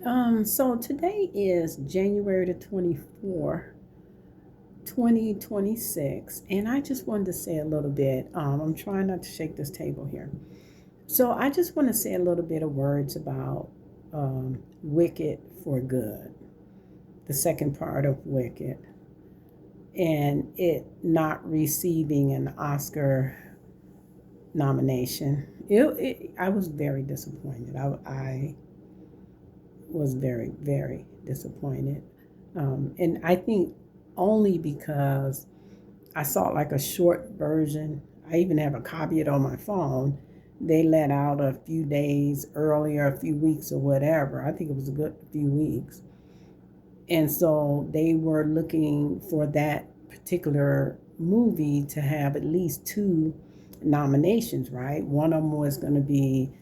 So today is January the 24th, 2026, and I just wanted to say a little bit. I'm trying not to shake this table here. So I just want to say a little bit of words about Wicked for Good, the second part of Wicked, and it not receiving an Oscar nomination. I was very disappointed. I was very, very disappointed. And I think only because I saw like a short version. I even have a copy of it on my phone. They let out a few days earlier, a few weeks or whatever. I think it was a good few weeks. And so they were looking for that particular movie to have at least two nominations, right? One of them was going to be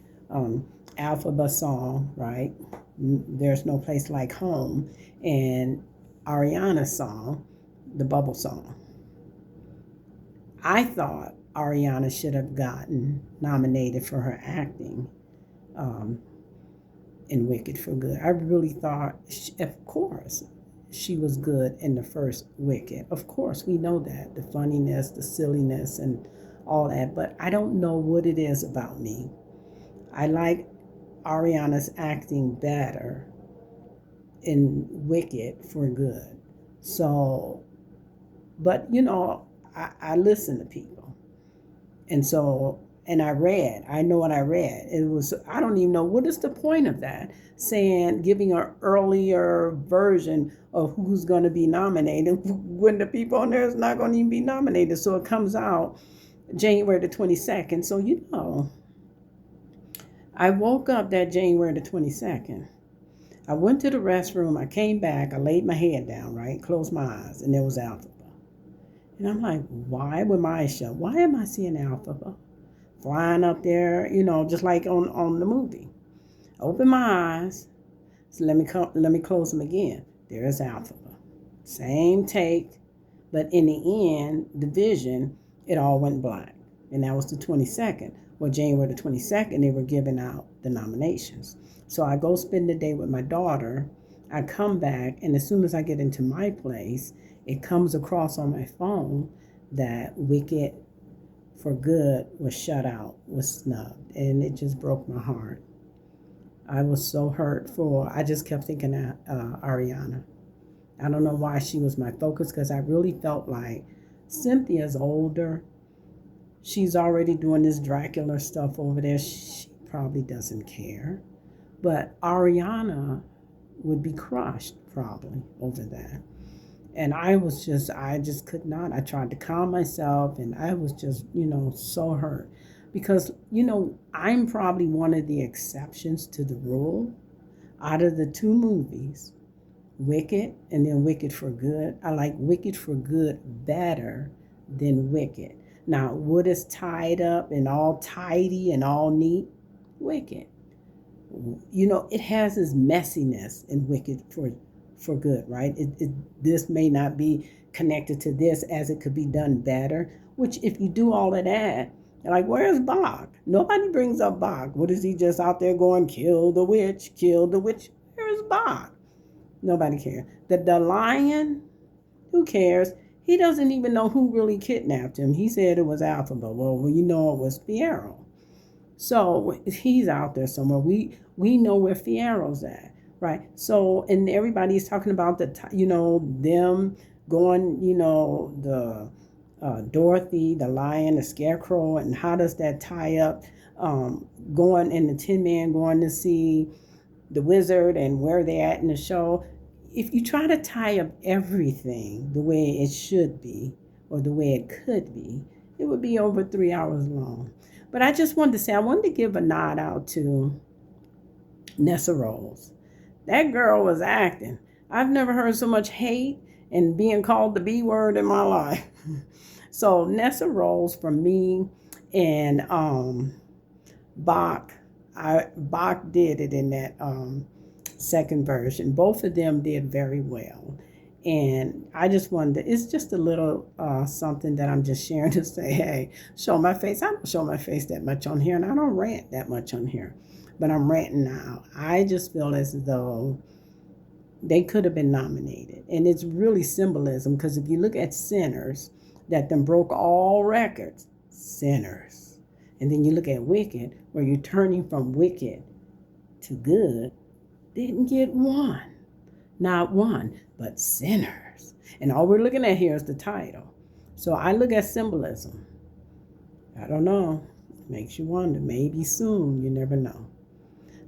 Alphabet Song, right? There's No Place Like Home, and Ariana's song, The Bubble Song. I thought Ariana should have gotten nominated for her acting um, in Wicked for Good. I really thought, of course, she was good in the first Wicked. Of course, we know that the funniness, the silliness, and all that. But I don't know what it is about me. I like Ariana's acting better in Wicked for Good. So, but I listen to people. And so, and I know what I read. It was, I don't even know what is the point of that, saying, giving an earlier version of who's going to be nominated when the people on there is not going to even be nominated. So it comes out January the 22nd. So, I woke up that January the 22nd. I went to the restroom. I came back. I laid my head down, right? Closed my eyes, and there was Alphabet. And I'm like, why with my eyes shut? Why am I seeing Alphabet flying up there, just like on the movie? I open my eyes. So let me close them again. There's Alphabet. Same take, but in the end, the vision, it all went black. And that was the 22nd. Well, January the 22nd, they were giving out the nominations. So I go spend the day with my daughter. I come back, and as soon as I get into my place, it comes across on my phone that Wicked for Good was shut out, was snubbed, and it just broke my heart. I was so hurt I just kept thinking of Ariana. I don't know why she was my focus because I really felt like Cynthia's older. She's already doing this Dracula stuff over there. She probably doesn't care. But Ariana would be crushed probably over that. And I just could not. I tried to calm myself and I was just, so hurt. Because, I'm probably one of the exceptions to the rule. Out of the two movies, Wicked and then Wicked for Good, I like Wicked for Good better than Wicked. Now, what is tied up and all tidy and all neat? Wicked. It has its messiness in Wicked for Good, right? This may not be connected to this as it could be done better, which if you do all of that, like, where's Bach? Nobody brings up Bach. What is he just out there going, kill the witch, kill the witch? Where's Bach? Nobody cares. The lion, who cares? He doesn't even know who really kidnapped him. He said it was Alphabet. Well, it was Fiyero. So he's out there somewhere. We know where Fiero's at, right? So, and everybody's talking about them going, the Dorothy, the lion, the scarecrow, and how does that tie up? Going in the Tin Man, going to see the wizard and where they're at in the show. If you try to tie up everything the way it should be or the way it could be, it would be over 3 hours long. But I just wanted to say, I wanted to give a nod out to Nessa Rose. That girl was acting. I've never heard so much hate and being called the B word in my life. So Nessa Rose from me and Bach, Bach did it in that second version. Both of them did very well. And I just wanted to, it's just a little something that I'm just sharing to say, hey, show my face. I don't show my face that much on here, and I don't rant that much on here. but I'm ranting now. I just feel as though they could have been nominated. And it's really symbolism, because if you look at Sinners, that then broke all records, Sinners. And then you look at Wicked, where you're turning from wicked to good, didn't get one. Not one, but Sinners. And all we're looking at here is the title. So I look at symbolism. I don't know. Makes you wonder. Maybe soon. You never know.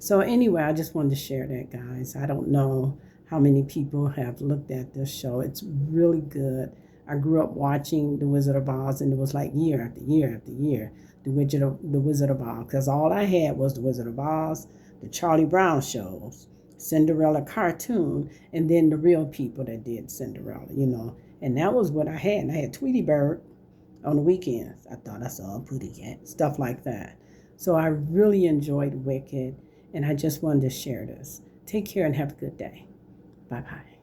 So anyway, I just wanted to share that, guys. I don't know how many people have looked at this show. It's really good. I grew up watching The Wizard of Oz, and it was like year after year after year, The Wizard of Oz, because all I had was The Wizard of Oz, the Charlie Brown shows, Cinderella cartoon, and then the real people that did Cinderella, And that was what I had. And I had Tweety Bird on the weekends. I thought I saw a Pootie Cat, stuff like that. So I really enjoyed Wicked, and I just wanted to share this. Take care and have a good day. Bye-bye.